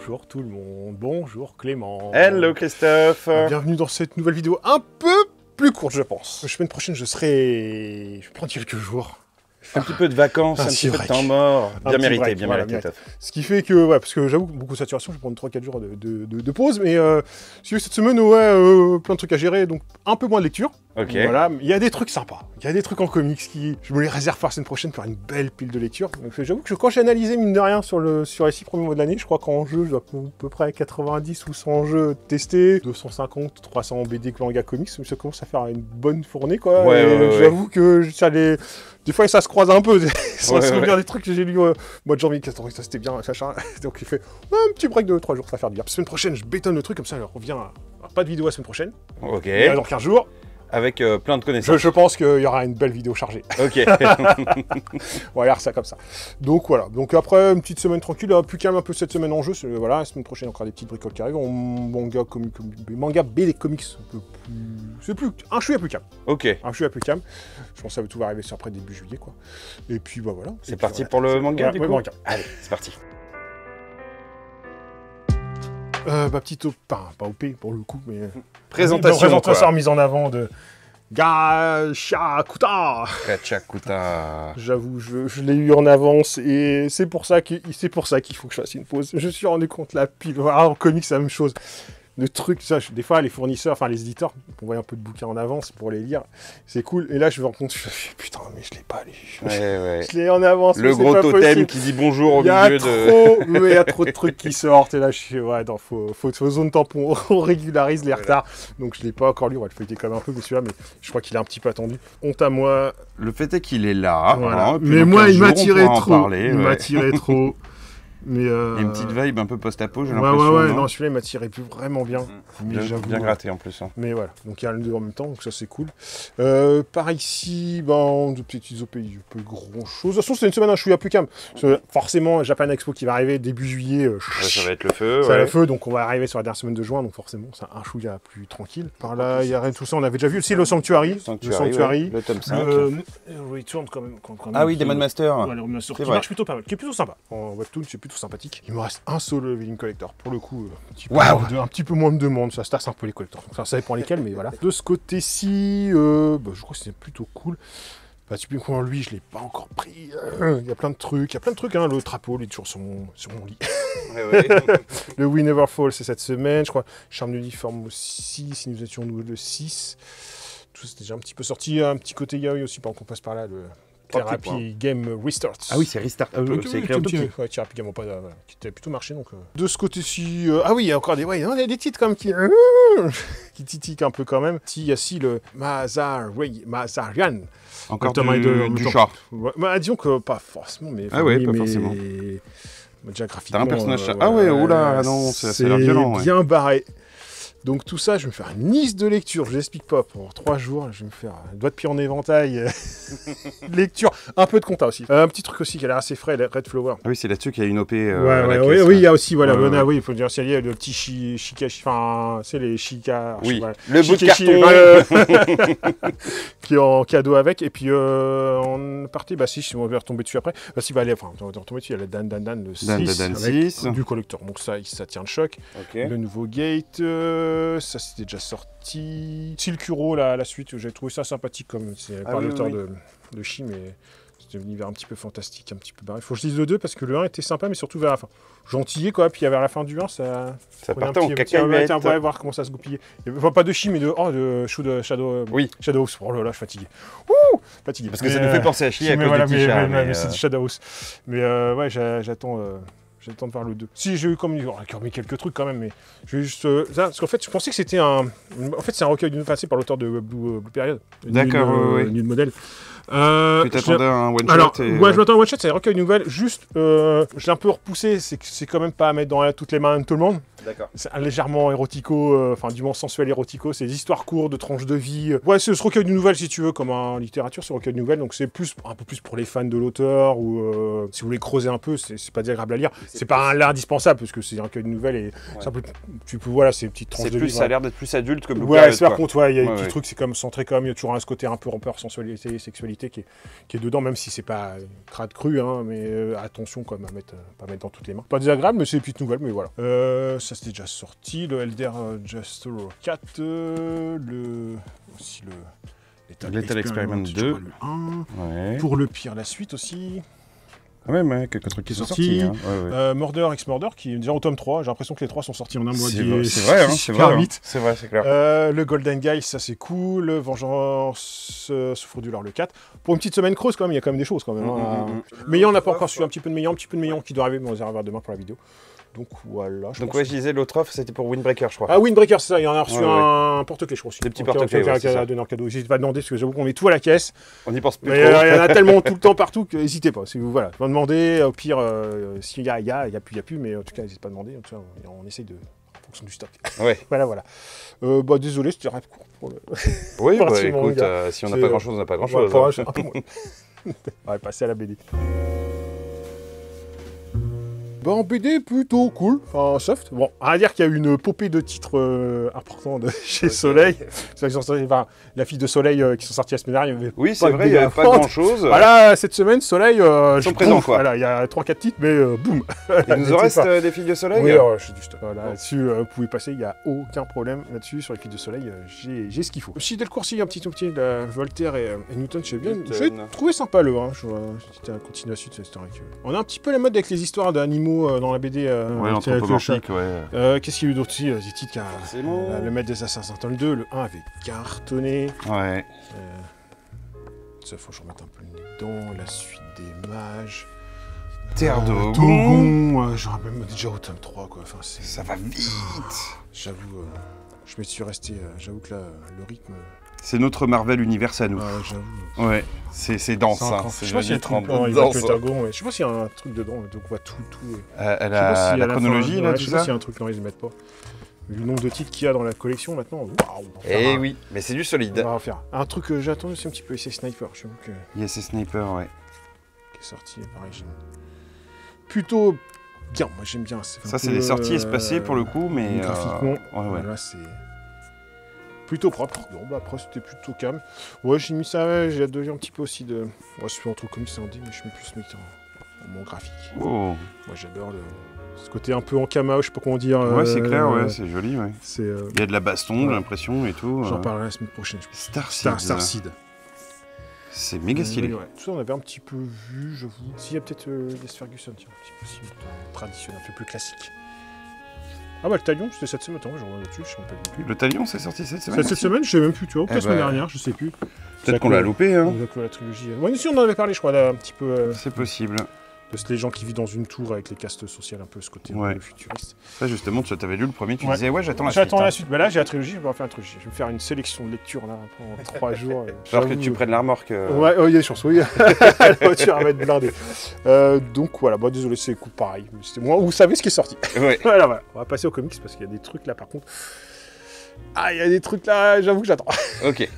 Bonjour tout le monde, bonjour Clément. Hello Christophe. Bienvenue dans cette nouvelle vidéo un peu plus courte je pense. La semaine prochaine je vais prendre quelques jours. Un petit peu de vacances, un petit peu de temps mort, bien mérité, bien mérité. Ce qui fait que, ouais, parce que j'avoue, beaucoup de saturation, je vais prendre 3-4 jours de pause, mais si cette semaine, ouais, plein de trucs à gérer, donc un peu moins de lecture. Ok. Voilà, il y a des trucs sympas, il y a des trucs en comics qui, je me les réserve pour la semaine prochaine pour une belle pile de lecture. Donc j'avoue que quand j'ai analysé, mine de rien, sur les 6 premiers mois de l'année, je crois qu'en jeu, je dois à peu près 90 ou 100 jeux testés, 250, 300 BD, manga, comics, ça commence à faire une bonne fournée, quoi. Ouais. J'avoue que ça les... Des fois, ça se croise un peu, sans se souvenir des trucs que j'ai lu au mois de janvier, ça c'était bien, machin. Donc il fait un petit break de 3 jours, ça va faire du bien. La semaine prochaine, je bétonne le truc, comme ça, on revient à pas de vidéo la semaine prochaine. Ok. Dans 15 jours. Avec plein de connaissances. Je pense qu'il y aura une belle vidéo chargée. Ok. On va regarder ça comme ça. Donc voilà, donc après, une petite semaine tranquille, plus calme un peu cette semaine en jeu. Voilà, la semaine prochaine, encore des petites bricoles qui arrivent. Manga, BD, comics, un peu plus... C'est plus... Un chouïa plus calme. Ok. Un chouïa plus calme. Je pense que tout va arriver sur après début juillet, quoi. Et puis, bah voilà. C'est parti pour le manga, du coup. Manga. Allez, c'est parti. Petite pas OP pour le coup, mais... Présentation, quoi. Mise en avant de... Gachakuta. J'avoue, je l'ai eu en avance et c'est pour ça qu'il faut que je fasse une pause. Je me suis rendu compte la pile. Alors, en comics, c'est la même chose. Le truc, ça, des fois, les fournisseurs, enfin les éditeurs, on voit un peu de bouquins en avance pour les lire. C'est cool. Et là, je me rends compte, je fais putain, mais je l'ai pas lu. Ouais. Je l'ai en avance. Le gros totem qui dit bonjour au milieu de... Il y a trop de trucs qui sortent. Et là, je suis, ouais, non, faut zone tampon. On régularise les retards. Donc, je l'ai pas encore lu. On va le feuilleter quand même un peu, mais celui-là, mais je crois qu'il est un petit peu attendu. Honte à moi. Le fait est qu'il est là. Voilà. Hein, mais moi, il m'a tiré trop. Il m'a tiré trop. Mais il y a une petite vibe un peu post-apo, j'ai l'impression. Ouais, non, celui-là, il m'a tiré vraiment bien. Bien gratté en plus. Hein. Mais voilà, donc il y a les deux en même temps, donc ça c'est cool. Par ici, de petites OP, peu grand-chose. De toute façon, c'est une semaine un chouïa plus calme. Forcément, Japan Expo qui va arriver début juillet. Ça va être le feu. Ça va être le feu, donc on va arriver sur la dernière semaine de juin, donc forcément, c'est un chouïa plus tranquille. Par là, il y a rien de tout ça, on avait déjà vu aussi le Sanctuary. Le tome 5. Return quand même. Ah oui, Demon Master. Ouais, qui marche plutôt pas mal, qui est plutôt sympa. En webtoon, c'est plutôt sympathique. Il me reste un solo leveling collector. Pour le coup, un petit peu moins de demandes, ça se tasse un peu les collectors. Enfin, ça dépend lesquels, mais voilà. De ce côté-ci, je crois que c'est plutôt cool. Typiquement, lui, je l'ai pas encore pris. Il y a plein de trucs, hein. Le trapeau, il est toujours sur mon lit. Ouais. Le We Never Fall, c'est cette semaine, je crois. Charme d'uniforme aussi, si nous étions le 6. Tout c'est déjà un petit peu sorti. Un petit côté yaoi aussi, pendant qu'on passe par là. Therapy Game Restart. Ah oui, c'est Restart. C'est écrit en tout petit. Ouais, Therapy Game, qui a plutôt marché. Donc, De ce côté-ci... il y a encore des... Ouais, il y a des titres comme qui titillent un peu quand même. Il y a le Mazarian. Encore du chat. Ouais, disons que pas forcément, mais... Ah ouais, pas forcément. Déjà graphiquement... T'as un personnage chat. Ah ouais, oula, non, c'est l'air violent. C'est bien barré. Donc tout ça, je vais me faire une liste de lecture, je l'explique pas, pour 3 jours, je vais me faire un doigt de pied en éventail, lecture, un peu de compta aussi. Un petit truc aussi qui a l'air assez frais, Red Flower. Ah oui, c'est là-dessus qu'il y a une OP oui, il y a aussi, voilà, oui, il faut dire, il y a le petit Shikashi, enfin, c'est les Shika... Oui, voilà, le bout de carton qui est en cadeau avec, et puis en partie, si on veut retomber dessus après, on va retomber dessus, il y a le Dan, le 6, du collector, donc ça tient le choc. Le nouveau Gate... ça c'était déjà sorti. Silkuro, la suite, j'ai trouvé ça sympathique comme c'est par l'auteur de Chi, mais c'était un univers un petit peu fantastique, un petit peu barré. Il faut que je lise le 2 parce que le 1 était sympa, mais surtout vers la fin. Gentillé quoi, puis vers la fin du 1, ça partait en cacahuète. On va voir comment ça se goupillait. Enfin, pas de Chi, mais de Shadow. Oui. Shadow. Oh là là, je suis fatigué. Ouh, fatigué. Parce que ça nous fait penser à Chi à cause du petit chat. Mais c'est du Shadow. Mais ouais, j'attends. J'ai le temps de voir le 2. Si, j'ai eu comme quelques trucs quand même, mais j'ai juste... parce qu'en fait, je pensais que c'était un... En fait, c'est un recueil d'une facette par l'auteur de Blue Period. D'accord, oui. New modèle. Tu t'attendais à un one-shot. Alors, ouais, je m'attends à un one-shot, c'est un recueil nouvelle. Juste, je l'ai un peu repoussé, c'est quand même pas à mettre dans toutes les mains de tout le monde. D'accord. C'est légèrement érotico, enfin du moins sensuel érotico, c'est des histoires courtes, de tranches de vie. Ouais, c'est ce recueil de nouvelles si tu veux, comme en littérature, ce recueil de nouvelles, donc c'est un peu plus pour les fans de l'auteur, ou si vous voulez creuser un peu, c'est pas désagréable à lire. C'est pas l'indispensable, parce que c'est un recueil de nouvelles, et tu peux, voilà, c'est une petite tranche de vie. Ça a l'air d'être plus adulte que Blue Period. Ouais, par contre, il y a des petits trucs, trucs, c'est comme centré comme, il y a toujours ce côté un peu rampeur, sensualité, sexualité. qualité qui est dedans, même si c'est pas crade cru, hein, mais attention quand même pas mettre dans toutes les mains. Pas désagréable, mais c'est une petite nouvelle, mais voilà. Ça c'était déjà sorti, le Elder Just 4, aussi le Lethal Experiment 2. Le 1. Ouais. Pour le pire, la suite aussi. Ah ouais, quelques trucs qui sont sortis. Hein. Murder X Murder, qui est déjà au tome 3. J'ai l'impression que les 3 sont sortis en un mois. C'est vrai, c'est vrai. Vite. C'est vrai, c'est clair. Le Golden Guy, ça c'est cool. Vengeance Souffre du Lore, le 4. Pour une petite semaine creuse, quand même, il y a quand même des choses. Quand même, mais on n'a pas encore su un petit peu de meilleur qui doit arriver, mais on va revoir demain pour la vidéo. Donc voilà. Donc je disais, l'autre offre, c'était pour Windbreaker, je crois. Ah, Windbreaker, c'est ça. Il y en a reçu un porte-clés, je crois aussi. Des petits porte-clés, à donner en cadeau. N'hésitez pas à demander, parce que j'avoue qu'on met tout à la caisse. On n'y pense plus trop. Il y en a tellement tout le temps partout que n'hésitez pas. Si vous demandez, au pire, s'il y a, il y a plus, mais en tout cas, n'hésitez pas à demander. En tout cas, on essaye de... en fonction du stock. Ouais. voilà. Désolé, c'était rêve court pour le... Oui, écoute, si on n'a pas grand-chose, on n'a pas grand-chose. On va passer à la BD. En BD, plutôt cool, enfin soft. Bon, on va dire qu'il y a eu une popée de titres importants de chez Soleil. La fille de Soleil qui sont sortis la semaine dernière. Oui, c'est vrai, il n'y a pas grand-chose. Voilà, cette semaine, Soleil... Ils sont présents, quoi. Voilà, il y a 3-4 titres, mais boum. Il nous en reste des filles de Soleil? Oui, je suis juste... Là-dessus, vous pouvez passer, il n'y a aucun problème là-dessus. Sur les filles de Soleil, j'ai ce qu'il faut. Aussi, dès le coursier, un petit Voltaire et Newton, j'ai trouvé sympa le 1. C'était un continu à suite, c'est vrai que... On a un petit peu la mode avec les histoires d'animaux dans la BD. Anthropomorphique, qu'est-ce qu'il y a eu d'autre aussi? Des titres le Maître des Assassins, tome 2, le 1 avait cartonné. Ouais. Ça, faut que je remette un peu le nez dedans. La suite des mages. Terre Dogon. J'aurais même déjà au tome 3, quoi. Enfin, ça va vite. J'avoue, je me suis resté. J'avoue que là, le rythme. C'est notre Marvel Universe à nous. J'avoue. Ouais, c'est dense. Je sais pas s'il y a un truc dedans. Je sais pas s'il y a un truc dedans. Donc on voit tout. La chronologie, là, tout ça. Je sais pas s'il y a un truc dans ils mettent pas. Le nombre de titres qu'il y a dans la collection maintenant. Waouh. Eh oui, mais c'est du solide. On va en faire. Un truc que j'ai attendu, c'est un petit peu SS Sniper. Yes, Sniper, ouais. Qui est sorti, pareil. Plutôt bien. Moi, j'aime bien. Ça, c'est des sorties espacées pour le coup, mais graphiquement, là, c'est plutôt propre. Bon, après, c'était plutôt calme. Ouais, j'ai mis ça. J'ai adoré un petit peu aussi de. Moi, je suis entre comics et en D, mais je mets plus en mon graphique. Oh. Moi, j'adore ce côté un peu en camo, je sais pas comment dire. Ouais, c'est clair, c'est joli, ouais. Il y a de la baston, j'ai l'impression, et tout. J'en parlerai la semaine prochaine. Starseed. C'est méga stylé. Tout ça, on avait un petit peu vu, j'avoue. S'il y a peut-être Yes Ferguson, tiens, un petit peu aussi traditionnel, un peu plus classique. Ah bah le Talion, c'était cette semaine, j'en vois là-dessus, je ne me rappelle plus. Le Talion, c'est sorti cette semaine? Cette semaine, je sais même plus, tu vois, peut-être la semaine dernière, je sais plus. Peut-être qu'on l'a loupé, hein. La trilogie. Ouais, ici, on en avait parlé, je crois, là, un petit peu. C'est possible. Les gens qui vivent dans une tour avec les castes sociales, un peu ce côté futuriste. Ça, justement, tu avais lu le premier, tu disais, j'attends la suite. J'attends la suite. Bah là, j'ai la trilogie, je vais faire une trilogie. Je vais me faire une sélection de lecture là, pendant 3 jours. Alors que tu prennes la remorque. Ouais, il y a des chances, oui. La voiture va être blindée. Donc voilà, désolé, c'est coup pareil. Moi, vous savez ce qui est sorti. Ouais. voilà. On va passer aux comics parce qu'il y a des trucs là, par contre. Ah, il y a des trucs là, j'avoue que j'attends. Ok.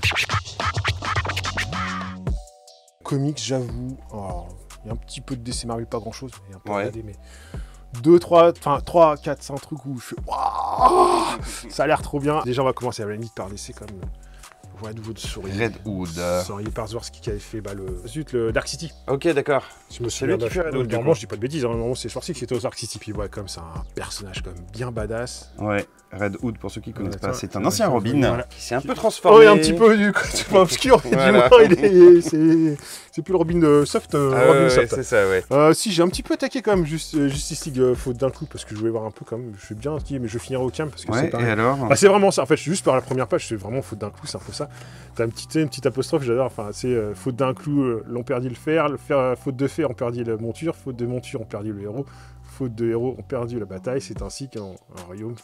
Comics, j'avoue. Il y a un petit peu de DC Marvel, pas grand chose, il y a un peu regardé, mais 2, 3, 4, 5 trucs où je fais waouh, ça a l'air trop bien. Déjà, on va commencer à la limite par DC quand même. On voit à nouveau de sourire. Red Hood. Sourire par Zwarsky qui avait fait le Dark City. Ok, d'accord. Je me souviens qui fait Red Hood. Normalement, je dis pas de bêtises, normalement, c'est Zwarsky qui était au Dark City. Puis ouais, comme c'est un personnage quand même bien badass. Ouais, Red Hood, pour ceux qui connaissent pas, c'est un ancien Robin. Qui s'est un peu transformé. Oui, un petit peu du côté obscur. C'est plus le Robin soft. Robin soft. C'est ça, ouais. Si, j'ai un petit peu attaqué quand même Justice League faute d'un coup parce que je voulais voir un peu quand même. Je suis bien dit, mais je finirai au camp parce que c'est pareil. Et alors c'est vraiment ça. En fait, juste par la première page, c'est vraiment faute d'un coup, c'est un peu ça. T'as une petite apostrophe, j'adore. Enfin, c'est faute d'un clou, l'on perdit le fer, faute de fer, on perdit la monture, faute de monture, on perdit le héros, faute de héros, on perdit la bataille. C'est ainsi qu'un royaume.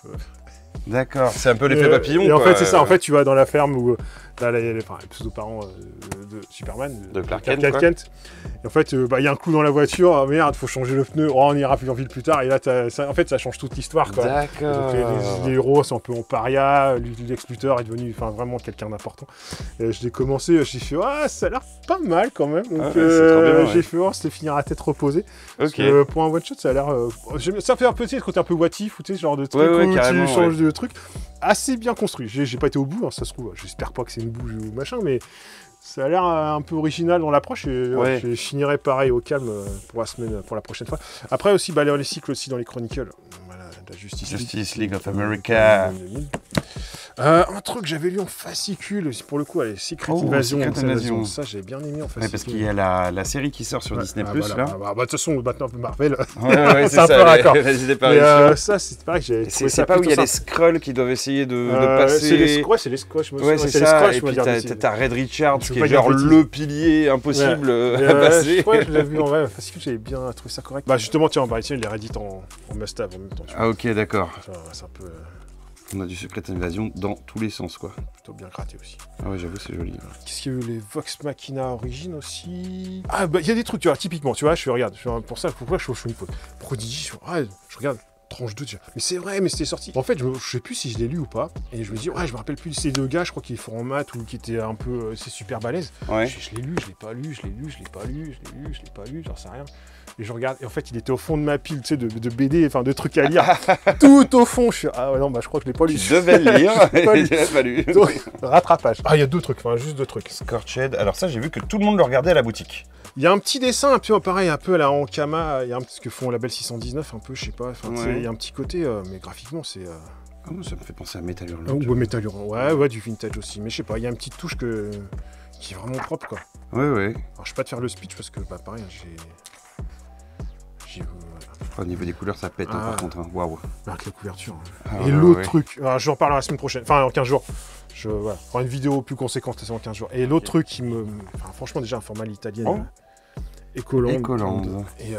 D'accord, c'est un peu l'effet papillon. Et en fait, c'est ça. En fait, tu vas dans la ferme où t'as les pseudo-parents de Superman, de Clark Kent. Et en fait, il y a un coup dans la voiture. Oh, merde, faut changer le pneu. Oh, on ira plus en ville plus tard. Et là, en fait, ça change toute l'histoire. D'accord. Donc, les héros sont un peu en paria. Lex Luthor est devenu vraiment quelqu'un d'important. Et je l'ai commencé. J'ai fait, ça a l'air pas mal quand même. Donc, j'ai fait, c'était finir à tête reposée. Ok. Pour un one shot, ça a l'air. Ça fait un peu, tu sais, le côté un peu what if, ou tu sais, ce genre de truc où tu changes de truc. assez bien construit. J'ai pas été au bout, hein, ça se trouve. J'espère pas que c'est une bouge ou machin, mais ça a l'air un peu original dans l'approche. Je finirai pareil au calme pour la prochaine fois. Après aussi, les cycles aussi dans les Chronicles. Voilà, la Justice League of America. Un truc que j'avais lu en fascicule, pour le coup, allez, Secret Invasion. Ça, j'ai bien aimé en fascicule. Parce qu'il y a la série qui sort sur Disney+, là. De toute façon, maintenant, Marvel, c'est un peu raccord. Ça, c'est pareil que j'avais trouvé ça. C'est pas où il y a les Skrulls qui doivent essayer de passer... C'est les Skrulls, je me souviens. Ouais, c'est ça, et puis t'as Red Richards qui est genre le pilier impossible à passer. Je crois que je l'ai vu en vrai, fascicule, j'avais bien trouvé ça correct. Justement, tiens, il les Reddit en must-have en même temps. Ah ok, d'accord. C'est un peu... On a du Secret Invasion dans tous les sens, quoi. Plutôt bien gratté aussi. Ah ouais, j'avoue, c'est joli. Qu'est-ce qu'il y a eu, les Vox Machina Origin aussi? Ah, il y a des trucs, tu vois, typiquement, tu vois, regarde, pour ça, pourquoi je suis une fois Prodigy, je regarde, tranche 2, tu vois. Mais c'est vrai, mais c'était sorti. En fait, je sais plus si je l'ai lu ou pas, et je me dis, je me rappelle plus de ces deux gars, je crois qu'ils font en maths ou qui étaient un peu, c'est super balèze. Ouais. Je l'ai lu, je l'ai pas lu, je l'ai lu, je l'ai pas lu, je l'ai lu, je l'ai pas lu, j'en sais rien. Et je regarde, et en fait, il était au fond de ma pile, tu sais, de BD, enfin, de trucs à lire. Tout au fond, je suis, ah ouais, non, je crois que je l'ai pas lu. Tu devais le lire, je l'ai pas lu. Donc, rattrapage. Il y a deux trucs, juste deux trucs. Scorched, alors ça, j'ai vu que tout le monde le regardait à la boutique. Il y a un petit dessin, un peu pareil, un peu à la Ankama, il y a ce que font Label 619, un peu, je sais pas, il y a un petit côté, mais graphiquement, c'est... ça me fait penser à Metal Hurlant. Ou Metal Hurlant, ouais, du vintage aussi, mais je sais pas, il y a une petite touche qui est vraiment propre, quoi. Ouais. Alors, je vais pas te faire le speech, parce que, pareil, Au niveau des couleurs, ça pète, par contre, waouh. Avec la couverture. Et l'autre truc, je en reparlerai la semaine prochaine, enfin, en 15 jours. Je ferai une vidéo plus conséquente, c'est en 15 jours. Et l'autre truc qui me... franchement, déjà, un format italien. Ecoland. Et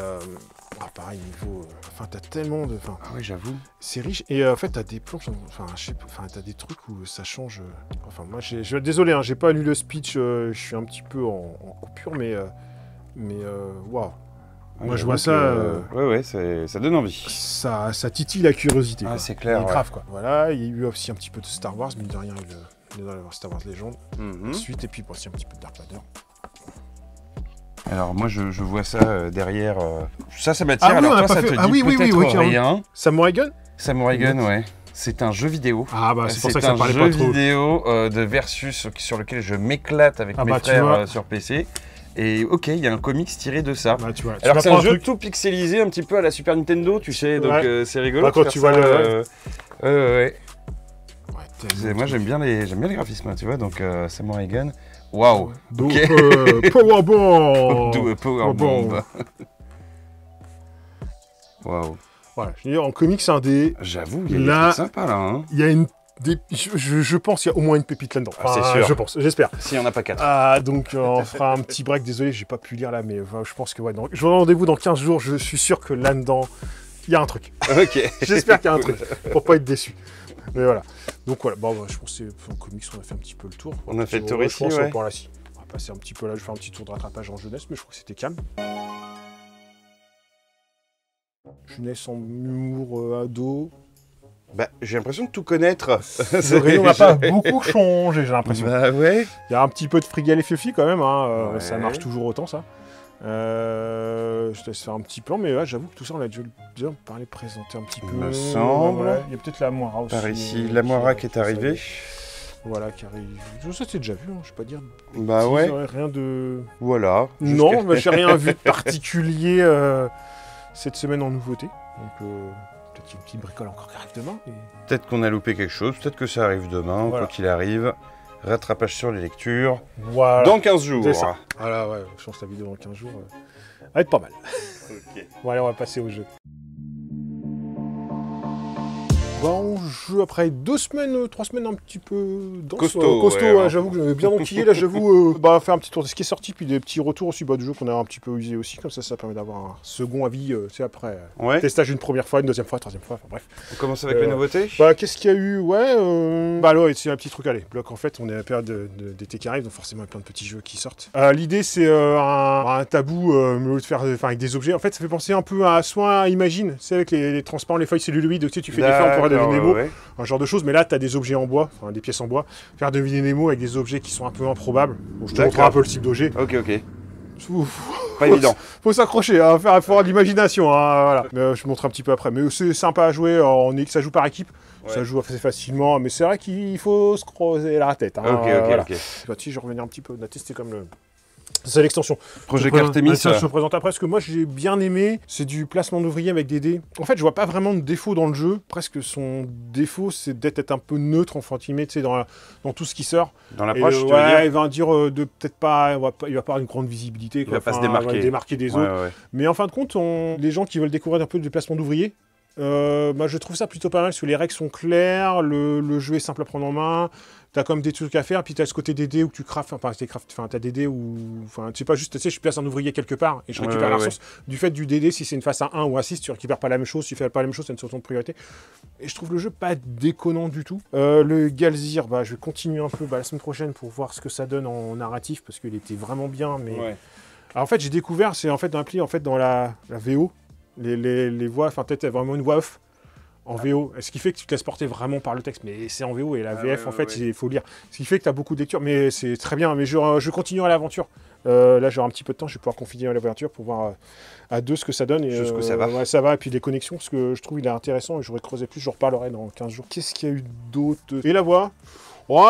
pareil, niveau... t'as tellement de... Ah oui, j'avoue. C'est riche. Et en fait, t'as des planches... t'as des trucs où ça change... moi, désolé, j'ai pas lu le speech, je suis un petit peu en coupure, mais waouh. Moi, je vois ça... ça donne envie. Ça titille la curiosité. Ah, c'est clair. Grave, quoi. Voilà, il y a eu aussi un petit peu de Star Wars, mais de rien, il doit y avoir Star Wars Legend. Ensuite, et puis aussi un petit peu de Dark Vader. Alors, moi, je vois ça derrière. Ça m'attire. Alors, toi, ça te dit peut-être rien. Samurai Gun ? Samurai Gun, ouais. C'est un jeu vidéo. C'est pour ça que ça parlait pas trop. C'est un jeu vidéo de Versus sur lequel je m'éclate avec mes frères sur PC. Et ok, il y a un comics tiré de ça. Alors c'est un jeu tout pixelisé, un petit peu à la Super Nintendo, tu sais, donc c'est rigolo. Quand tu vois le... Moi j'aime bien les graphismes, tu vois, donc Samurai Gun. Waouh. Donc Powerbomb. Powerbomb. Waouh. Voilà, je veux dire, en comics, c'est un des... J'avoue, il y a des trucs sympas là. Hein. Il y a une... Je pense qu'il y a au moins une pépite là-dedans. C'est sûr. Je pense, j'espère. S'il n'y en a pas 4. Donc on fera un petit break. Désolé, j'ai pas pu lire là, mais je pense que je vous rendez-vous dans 15 jours. Je suis sûr que là-dedans, il y a un truc. Ok. J'espère qu'il y a un truc, pour pas être déçu. Mais voilà. Donc voilà, je pense que en comics, on a fait un petit peu le tour. On a fait le tour ici, ouais. On va passer un petit peu là, je vais faire un petit tour de rattrapage en jeunesse, mais je crois que c'était calme. Jeunesse en humour ado. J'ai l'impression de tout connaître. On n'a pas beaucoup changé, j'ai l'impression. Ouais. Il y a un petit peu de Frigal et Fifi quand même, ça marche toujours autant ça. Je te laisse faire un petit plan, mais j'avoue que tout ça on l'a déjà parlé, présenté un petit peu. Il me semble. Il y a peut-être la Moira aussi. Par ici, la Moira qui est arrivée. Voilà, qui arrive. Ça c'est déjà vu, je vais pas dire. Rien de... Voilà. Non, j'ai rien vu de particulier cette semaine en nouveauté. Donc... peut-être une petite bricole encore qui arrive demain. Peut-être qu'on a loupé quelque chose, peut-être que ça arrive demain, quoi qu'il arrive. Rattrapage sur les lectures. Voilà. Dans 15 jours. C'est ça. Voilà, je pense que la vidéo dans 15 jours va être pas mal. Bon, allez, on va passer au jeu. On joue après 2 semaines, 3 semaines un petit peu dense. Costaud, j'avoue que j'avais bien enquillé. Là, j'avoue, faire un petit tour de ce qui est sorti, puis des petits retours aussi du jeu qu'on a un petit peu usé aussi. Comme ça permet d'avoir un second avis, après. Testage une première fois, une deuxième fois, troisième fois, bref. On commence avec les nouveautés. Qu'est-ce qu'il y a eu c'est un petit truc, allez. Bloc, en fait, on est à la période d'été qui arrive, donc forcément, il y a plein de petits jeux qui sortent. L'idée, c'est un tabou, mais au lieu de faire avec des objets. En fait, ça fait penser un peu à soit Imagine, c'est avec les transparents, les feuilles celluloïdes, tu fais des formes pour deviner Nemo, un genre de choses, mais là tu as des objets en bois, des pièces en bois, faire deviner Nemo avec des objets qui sont un peu improbables. Bon, je te montrerai un peu le type d'objet. Ok. Pas évident. Faut s'accrocher, faut avoir de l'imagination, voilà. Mais je montre un petit peu après. Mais c'est sympa à jouer, ça joue par équipe. Ça joue assez facilement, mais c'est vrai qu'il faut se creuser la tête. Hein, ok. Je vais revenir un petit peu, on a testé comme le... C'est l'extension. Project Artemis. Je te présente après. Ce que moi j'ai bien aimé, c'est du placement d'ouvriers avec des dés. En fait, je vois pas vraiment de défaut dans le jeu. Presque son défaut, c'est d'être un peu neutre, enfin, tu sais, dans tout ce qui sort. Dans l'approche, tu veux dire. Il va dire de peut-être pas, il va pas avoir une grande visibilité. Il va pas se démarquer. Il va démarquer des autres. Mais en fin de compte, les gens qui veulent découvrir un peu du placement d'ouvriers, je trouve ça plutôt pas mal parce que les règles sont claires, le jeu est simple à prendre en main. T'as comme des trucs à faire, puis t'as ce côté des dés où tu craftes, t'as des dés où, c'est pas juste, tu sais, je place un ouvrier quelque part et je récupère la ressource. Du fait du DD, si c'est une face à 1 ou à 6, tu récupères pas la même chose, si tu fais pas la même chose, c'est une solution de priorité. Et je trouve le jeu pas déconnant du tout. Le Galzir, je vais continuer un peu la semaine prochaine pour voir ce que ça donne en narratif, parce qu'il était vraiment bien, mais... Alors en fait, j'ai découvert, c'est en fait dans la VO, les voix, peut-être vraiment une voix off. En VO, ce qui fait que tu te laisses porter vraiment par le texte, mais c'est en VO et la VF il faut lire. Ce qui fait que tu as beaucoup de lectures, mais c'est très bien. Mais je continuerai l'aventure. Là, j'aurai un petit peu de temps, je vais pouvoir confier l'aventure pour voir à deux ce que ça donne. Et, jusqu'où ça va. Ouais, ça va, et puis les connexions, parce que je trouve il est intéressant et j'aurais creusé plus, je reparlerai dans 15 jours. Qu'est-ce qu'il y a eu d'autre? Et la voix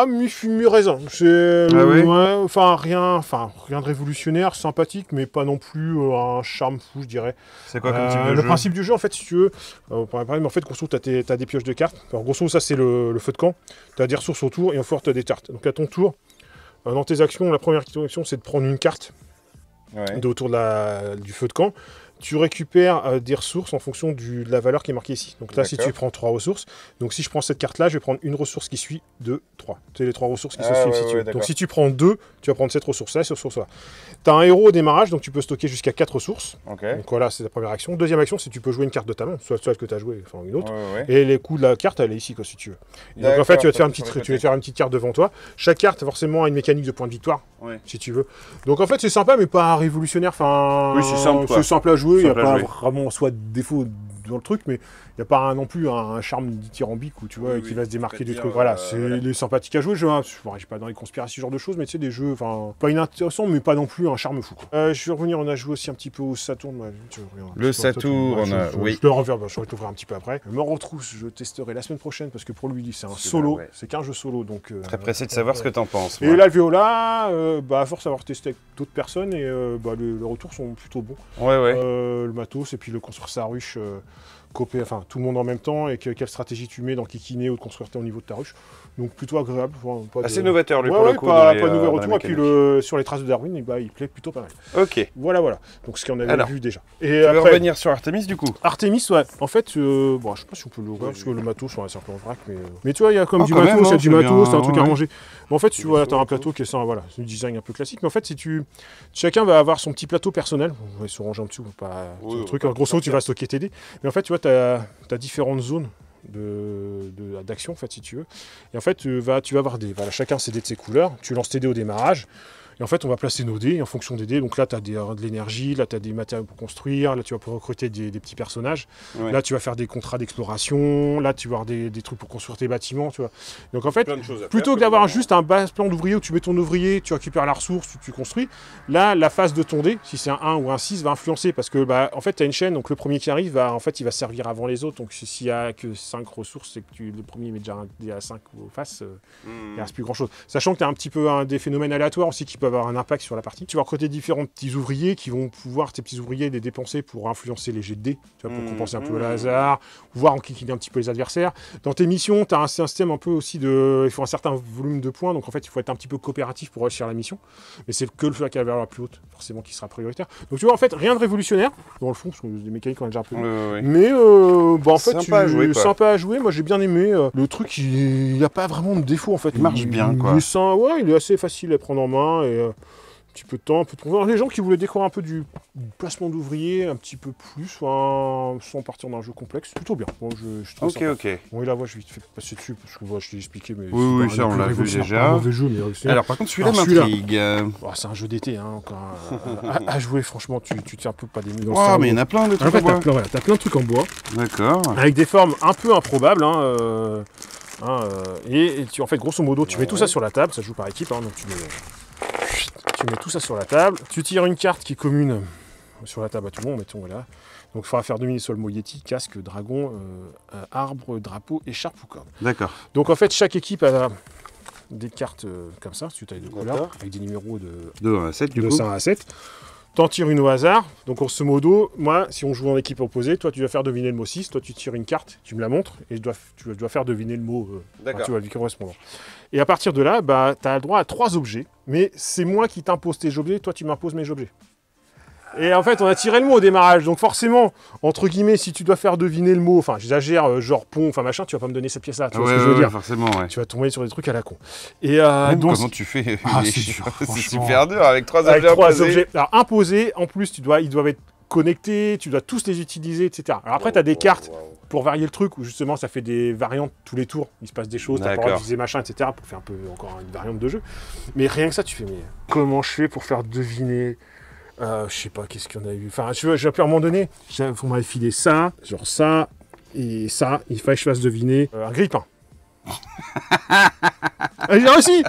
mi-raisin. C'est rien de révolutionnaire, sympathique, mais pas non plus un charme fou, je dirais. C'est quoi comme type de jeu? Le principe du jeu, en fait, si tu veux, en fait, grosso, tu as des pioches de cartes. Alors, grosso, ça, c'est le feu de camp. Tu as des ressources autour et en fait, tu as des cartes. Donc, à ton tour, dans tes actions, la première action, c'est de prendre une carte autour du feu de camp. Tu récupères des ressources en fonction de la valeur qui est marquée ici. Donc là, si tu prends 3 ressources, donc si je prends cette carte-là, je vais prendre une ressource qui suit de 3. C'est les 3 ressources qui se suivent si tu veux. Donc si tu prends 2, tu vas prendre cette ressource-là, cette ressource-là. Tu as un héros au démarrage, donc tu peux stocker jusqu'à 4 ressources. Donc voilà, c'est la première action. Deuxième action, c'est que tu peux jouer une carte de ta main, soit celle que tu as jouée, enfin une autre. Et les coups de la carte, elle est ici, si tu veux. Donc en fait, tu vas te faire une petite carte devant toi. Chaque carte, forcément, a une mécanique de point de victoire, si tu veux. Donc en fait, c'est sympa, mais pas révolutionnaire. Oui, c'est simple à jouer. Il n'y a pas vraiment soit de défaut dans le truc, mais il n'y a pas non plus un charme dithyrambique où tu vois qui va se démarquer du truc. Voilà, c'est sympathique à jouer. Je suis pas dans les conspirations, ce genre de choses, mais tu sais, des jeux, pas inintéressants, mais pas non plus un charme fou. Je vais revenir, on a joué aussi un petit peu au Saturn. Le Saturn, Je te reviens, je vais t'ouvrir un petit peu après. Me retrousse, je testerai la semaine prochaine parce que pour lui, c'est un solo, c'est qu'un jeu solo, donc. Très pressé de savoir ce que t'en penses. Et là, le Viola, à force d'avoir testé avec d'autres personnes, et les retours sont plutôt bons. Le matos, et puis le construire sa ruche. Tout le monde en même temps, et quelle stratégie tu mets dans Kikine ou de construire au niveau de ta ruche. Donc plutôt agréable. Assez novateur, lui, pour le coup. Pas de nouveau retour. Et puis sur les traces de Darwin, il plaît plutôt pas mal. Ok. Voilà. Donc ce qu'on avait vu déjà. Et tu veux revenir sur Artemis, du coup? Artemis, en fait, je sais pas si on peut l'ouvrir, parce que le matos, c'est un peu en vrac. Mais tu vois, il y a comme du matos, c'est du matos, c'est un truc à ranger. En fait, tu vois, tu as un plateau qui est ça, c'est un design un peu classique. Mais en fait, chacun va avoir son petit plateau personnel. On va se ranger en dessous, pas un truc. En grosso, tu vas stocker tes dés. Mais en fait, tu vois, tu as différentes zones d'action, en fait, si tu veux. Et en fait, tu vas avoir chacun ses dés de ses couleurs. Tu lances tes dés au démarrage. Et en fait, on va placer nos dés en fonction des dés. Donc là, tu as de l'énergie, là, tu as des matériaux pour construire, là, tu vas pouvoir recruter des petits personnages. Là, tu vas faire des contrats d'exploration, là, tu vas avoir des trucs pour construire tes bâtiments, tu vois. Donc en fait, plutôt que d'avoir juste un bas plan d'ouvrier où tu mets ton ouvrier, tu récupères la ressource, tu construis, là, la phase de ton dé, si c'est un 1 ou un 6, va influencer parce que, en fait, tu as une chaîne, donc le premier qui arrive, il va servir avant les autres. Donc s'il n'y a que 5 ressources, c'est que le premier met déjà un dé à 5 aux faces, il ne reste plus grand-chose. Sachant que tu as un petit peu des phénomènes aléatoires aussi qui peuvent avoir un impact sur la partie. Tu vas recruter différents petits ouvriers qui vont pouvoir, tes petits ouvriers, les dépenser pour influencer les jets de dés, tu vois, pour compenser un peu le hasard, voire enquiquiner un petit peu les adversaires. Dans tes missions, tu as un système un peu aussi il faut un certain volume de points, donc en fait, il faut être un petit peu coopératif pour réussir la mission. Mais c'est que le fait qui a la valeur la plus haute, forcément, qui sera prioritaire. Donc tu vois, en fait, rien de révolutionnaire, dans le fond, parce que des mécaniques, on a déjà un peu vu. Mais, en fait, sympa à jouer. Moi, j'ai bien aimé. Le truc, il n'y a pas vraiment de défaut, en fait. Il marche bien, quoi. Il est assez facile à prendre en main et... un petit peu de temps, un peu de trouver les gens qui voulaient découvrir un peu du placement d'ouvriers un petit peu plus, sans partir d'un jeu complexe, plutôt bien. Bon, je trouve ça. Ok. Bon, et là, je vais te passer dessus parce que je t'ai expliqué, mais oui, ça on l'a vu déjà. Un mauvais jeu, mais alors par contre, celui-là m'intrigue. C'est un jeu d'été, à jouer. Franchement, tu te fais un peu pas des nuits dans le cerveau. Mais il y en a plein de trucs en bois. T'as plein de trucs en bois. D'accord. Avec des formes un peu improbables. Et en fait, grosso modo, tu mets tout ça sur la table. Ça joue par équipe, donc tu mets tout ça sur la table, tu tires une carte qui est commune sur la table à tout le monde, mettons, voilà. Donc il faudra faire deviner soit le mot Yeti, casque, dragon, arbre, drapeau, écharpe ou corde. D'accord. Donc en fait, chaque équipe a des cartes comme ça, si tu as les deux couleurs, avec des numéros de 1 à 7 du coup. De 5 à 7. T'en tires une au hasard. Donc grosso modo, moi, si on joue en équipe opposée, toi tu dois faire deviner le mot 6, toi tu tires une carte, tu me la montres, et tu dois faire deviner le mot tu vois, le correspondant. Et à partir de là, bah, tu as le droit à 3 objets, mais c'est moi qui t'impose tes objets, toi tu m'imposes mes objets. Et en fait, on a tiré le mot au démarrage, donc forcément, entre guillemets, si tu dois faire deviner le mot, enfin j'exagère, genre pont, enfin machin, tu vas pas me donner cette pièce-là, tu vois ce que je veux dire. Forcément, ouais. Tu vas tomber sur des trucs à la con. Et donc, comment tu fais c'est super dur avec 3 objets imposés. Alors imposés, en plus, ils doivent être connectés, tu dois tous les utiliser, etc. Alors après, tu as des cartes pour varier le truc, où justement, ça fait des variantes tous les tours, il se passe des choses, tu as pas d'utiliser machin, etc. pour faire un peu encore une variante de jeu. Mais rien que ça, tu fais, mais comment je fais pour faire deviner je sais pas, qu'est-ce qu'il y en a eu. Enfin, j'ai pu à un moment donné, on m'avait filé ça, genre ça, et ça, il fallait que je fasse deviner un grille-pain. J'ai réussi.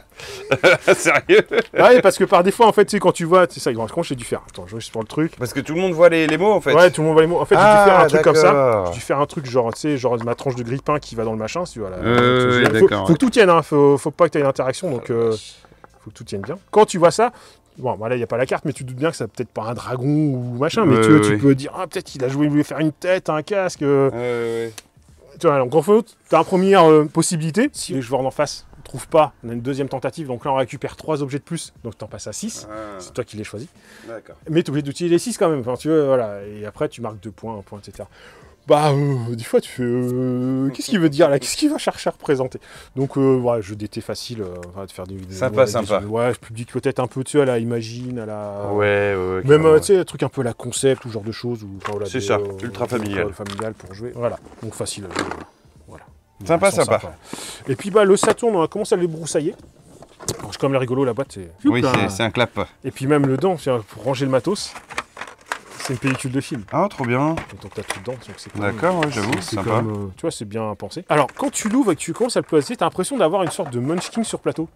Sérieux? Ouais, parce que par des fois, en fait, tu sais, quand tu vois, c'est ça, comment j'ai dû faire? Attends, je juste pour le truc. Parce que tout le monde voit les mots, en fait. Ouais, tout le monde voit les mots. En fait, j'ai dû faire un truc comme ça. J'ai dû faire un truc genre, tu sais, genre ma tranche de grille-pain qui va dans le machin, si voilà. Faut que tout tienne, hein. Faut pas que tu aies une interaction, donc faut que tout tienne bien. Quand tu vois ça, bon, là, il n'y a pas la carte, mais tu te doutes bien que c'est peut-être pas un dragon ou machin, mais tu peux dire, ah, peut-être qu'il a joué, il voulait faire une tête, un casque. Tu vois, donc en fait, tu as une première possibilité. Si les joueurs d'en face ne trouvent pas, on a une deuxième tentative, donc là, on récupère 3 objets de plus, donc tu en passes à 6. C'est toi qui les choisis. D'accord. Mais tu es obligé d'utiliser les 6 quand même, enfin, tu veux, voilà. Et après, tu marques 2 points, 1 point, etc. Bah, des fois, tu fais. Qu'est-ce qu'il veut dire là? Qu'est-ce qu'il va chercher à représenter? Donc, ouais, jeu d'été facile, de faire des vidéos. Sympa. Ouais, public peut-être un peu, tu sais, à la Imagine, à la. Ouais. Même, tu sais, un truc un peu à la concept ou genre de choses. Voilà, c'est ça, ultra familial. Familial pour jouer. Voilà, donc facile. Voilà. Sympa. Et puis, bah, le Saturn, on a commencé à les broussailler. Alors, comme les rigolos, la boîte, c'est. Oui, c'est un clap. Et puis, même le dent, pour ranger le matos. C'est une pellicule de film. Ah, trop bien. Donc t'as tout dedans. D'accord, ouais, j'avoue, c'est sympa. Tu vois, c'est bien pensé. Alors, quand tu l'ouvres et que tu commences à le placer, t'as l'impression d'avoir une sorte de Munchkin sur plateau.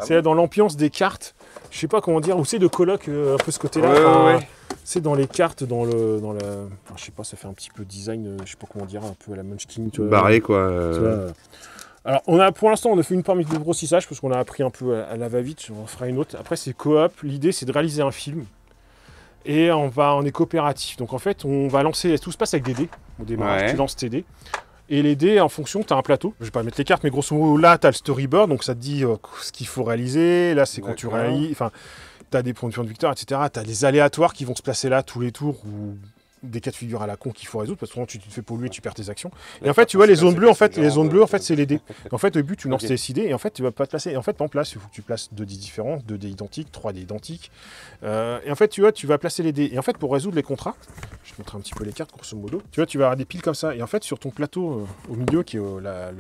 C'est dans l'ambiance des cartes. Je sais pas comment dire, ou c'est de coloc un peu ce côté-là. C'est dans les cartes, dans le. Enfin, je sais pas, ça fait un petit peu design, je sais pas comment dire, un peu à la Munchkin. Tu vois, barré, quoi. Tu vois, alors, pour l'instant, on a fait une parmi de brossissage parce qu'on a appris un peu à la va-vite. On en fera une autre. Après, c'est coop. L'idée, c'est de réaliser un film. Et on est coopératif. Donc en fait, on va lancer, tout se passe avec des dés. Au démarrage, tu lances tes dés. Et les dés, en fonction, tu as un plateau. Je vais pas mettre les cartes, mais grosso modo, là, tu as le storyboard. Donc ça te dit ce qu'il faut réaliser. Là, c'est quand tu réalises. Enfin, tu as des points de victoire, etc. Tu as des aléatoires qui vont se placer là tous les tours. Ou des cas de figure à la con qu'il faut résoudre parce que souvent tu te fais polluer, tu perds tes actions. Et en fait, tu vois, les zones bleues, c'est les dés. En fait, au début, tu lances tes 6 dés et en fait, tu vas pas te placer. Et en fait, en place, il faut que tu places 2 dés différents, 2 dés identiques, 3 dés identiques. Et en fait, tu vois, tu vas placer les dés. Et en fait, pour résoudre les contrats, je te montrer un petit peu les cartes, grosso modo. Tu vois, tu vas avoir des piles comme ça. Et en fait, sur ton plateau au milieu, qui est là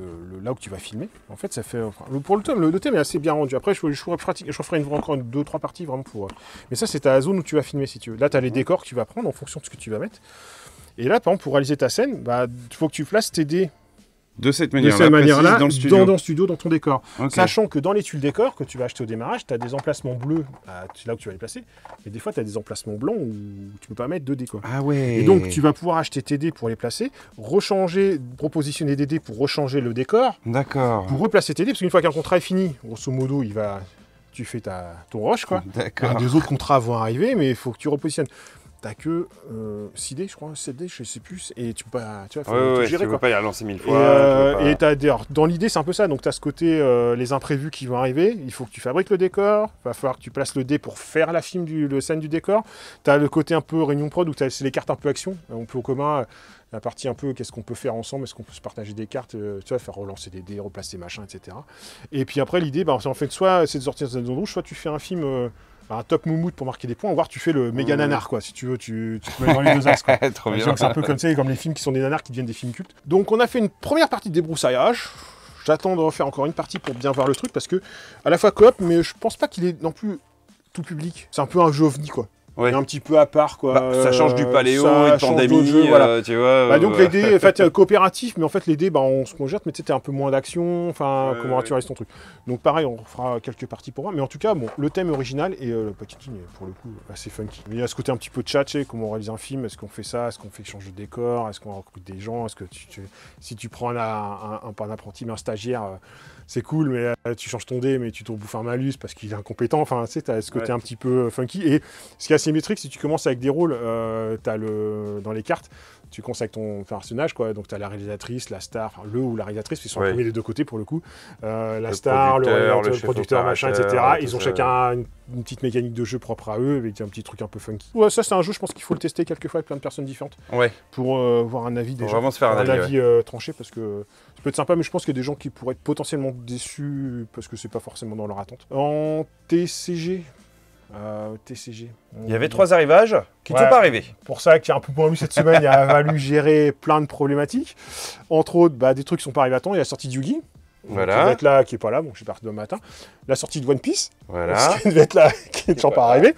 où tu vas filmer, en fait, ça fait. Pour le thème est assez bien rendu. Après, je ferai encore 2-3 parties vraiment pour. Mais ça, c'est ta zone où tu vas filmer si tu veux. Là, tu as les décors que tu vas prendre en fonction de ce que tu vas mettre. Et là, par exemple, pour réaliser ta scène, il faut que tu places tes dés de cette manière-là, dans le studio, dans ton décor. Okay. Sachant que dans les tuiles décor que tu vas acheter au démarrage, tu as des emplacements bleus là où tu vas les placer. Et des fois, tu as des emplacements blancs où tu peux pas mettre 2 dés. Quoi. Ah ouais. Et donc, tu vas pouvoir acheter tes dés pour les placer, repositionner des dés pour rechanger le décor. D'accord. Pour replacer tes dés, parce qu'une fois qu'un contrat est fini, grosso modo, tu fais ton rush. Quoi. D'accord. Des autres contrats vont arriver, mais il faut que tu repositionnes. T'as que 6 dés, je crois, 7 dés, je sais plus, et tu peux pas, tu vois, gérer, tu peux pas y relancer 1000 fois. Et dans l'idée, c'est un peu ça, donc t'as ce côté, les imprévus qui vont arriver, il faut que tu fabriques le décor, il va falloir que tu places le dé pour faire la scène du décor, t'as le côté un peu réunion prod, où c'est les cartes un peu action, on peut au commun, la partie un peu, qu'est-ce qu'on peut faire ensemble, est-ce qu'on peut se partager des cartes, tu vois, faire relancer des dés, replacer machin, etc. Et puis après, l'idée, en fait, soit c'est de sortir de cette zone rouge, soit tu fais un film... un top moumoute pour marquer des points, voire tu fais le méga nanar, quoi. Si tu veux, tu te mets dans les 2 axes, quoi. Trop bien. C'est un peu comme les films qui sont des nanars qui deviennent des films cultes. Donc on a fait une première partie de débroussaillage. J'attends de refaire encore une partie pour bien voir le truc, parce que à la fois coop, mais je pense pas qu'il est non plus tout public. C'est un peu un jeu ovni, quoi. Ouais. Un petit peu à part, quoi. Bah, ça change du paléo, une pandémie, voilà. Tu vois. Donc les dés, en fait, coopératif, mais en fait les dés, on se projette, mais tu sais, t'as un peu moins d'action, enfin, comment tu restes ton truc. Donc pareil, on fera quelques parties pour voir, mais en tout cas, bon, le thème original et le packaging est pour le coup assez funky. Mais il y a ce côté un petit peu de chat, tu sais, comment on réalise un film, est-ce qu'on fait ça, est-ce qu'on fait changer de décor, est-ce qu'on recrute des gens, est-ce que si tu prends pas un apprenti, mais un stagiaire, c'est cool, mais tu changes ton dé, mais tu te rebouffes un malus parce qu'il est incompétent, enfin, tu sais, t'as ce côté un petit peu funky. Et ce qui est assez symétrique, si tu commences avec des rôles, dans les cartes, tu commences avec ton personnage, quoi. Donc tu as la réalisatrice, la star, enfin, le ou la réalisatrice, ils sont premiers des deux côtés pour le coup. La star, le producteur, machin, etc. Ils ont chacun une petite mécanique de jeu propre à eux, avec un petit truc un peu funky. Ouais, ça c'est un jeu, je pense qu'il faut le tester quelques fois avec plein de personnes différentes. Ouais. Pour voir un avis déjà. Vraiment se faire un avis tranché, parce que ça peut être sympa, mais je pense qu'il y a des gens qui pourraient être potentiellement déçus parce que c'est pas forcément dans leur attente. En TCG. Il y avait 3 arrivages qui ne sont pas arrivés. Pour ça qu'il y a un peu pour lui cette semaine, il a fallu gérer plein de problématiques. Entre autres, des trucs qui sont pas arrivés à temps. Il y a la sortie de Yugi, qui devait être là, qui est pas là. Bon, je suis parti demain matin. La sortie de One Piece, qui devait être là, qui n'est toujours pas arrivé.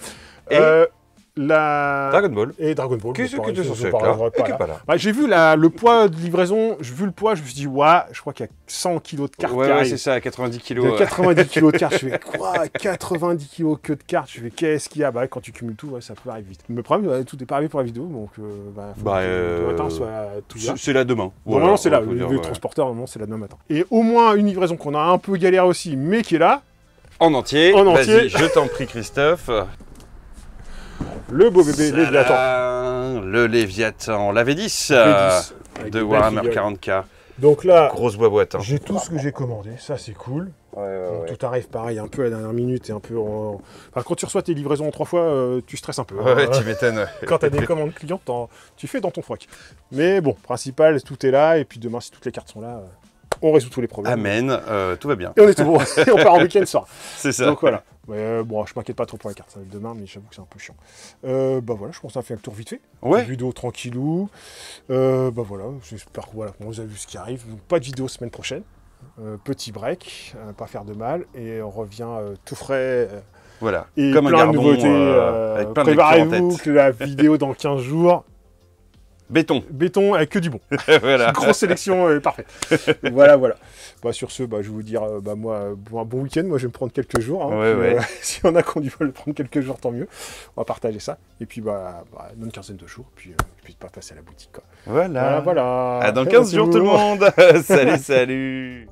Dragon Ball. Et Dragon Ball. Qu'est-ce que tu es pas là. J'ai vu le poids de livraison, je me suis dit, je crois qu'il y a 100 kilos de cartes qui arrivent. C'est ça, 90 kilos. Il y a 90 kilos de cartes. Je fais quoi 90 kilos que de cartes. Je fais qu'est-ce qu'il y a quand tu cumules tout, ça peut arriver vite. Le problème, tout n'est pas arrivé pour la vidéo, donc c'est là demain. Normalement, c'est là. Le transporteur, normalement, c'est là demain matin. Et au moins une livraison qu'on a un peu galéré aussi, mais qui est là. En entier. Vas-y, je t'en prie, Christophe. Le beau bébé Léviathan. Le Léviathan, la V10 de Warhammer 40K. Donc là, grosse boîte. J'ai tout ce que j'ai commandé, ça c'est cool. Tout arrive pareil, un peu à la dernière minute et un peu en... Enfin, quand tu reçois tes livraisons en 3 fois, tu stresses un peu. Ouais, tu m'étonnes. Quand tu as des commandes clients, tu fais dans ton froc. Mais bon, principal, tout est là, et puis demain, si toutes les cartes sont là, on résout tous les problèmes. Amen, tout va bien. Et on est tout bon, et on part en week-end soir. C'est ça. Donc voilà. Mais bon, je m'inquiète pas trop pour les cartes, ça va être demain, mais j'avoue que c'est un peu chiant. Voilà, je pense qu'on a fait un tour vite fait. Ouais. Une vidéo tranquillou. Voilà, j'espère que voilà, vous avez vu ce qui arrive. Donc, pas de vidéo semaine prochaine. Petit break, pas faire de mal, et on revient tout frais. Voilà, et comme plein un gardon, de nouveautés. avec plein de préparez-vous que la vidéo dans 15 jours. Béton avec que du bon. Voilà. Grosse sélection, parfait. Voilà. Sur ce, je vais vous dire, moi, un bon week-end. Moi, je vais me prendre quelques jours. Si on a qu'on veut le prendre quelques jours, tant mieux. On va partager ça. Et puis, une quinzaine de jours. Puis pas passer à la boutique, quoi. Voilà. Voilà. À dans 15 jours, tout le monde. Salut.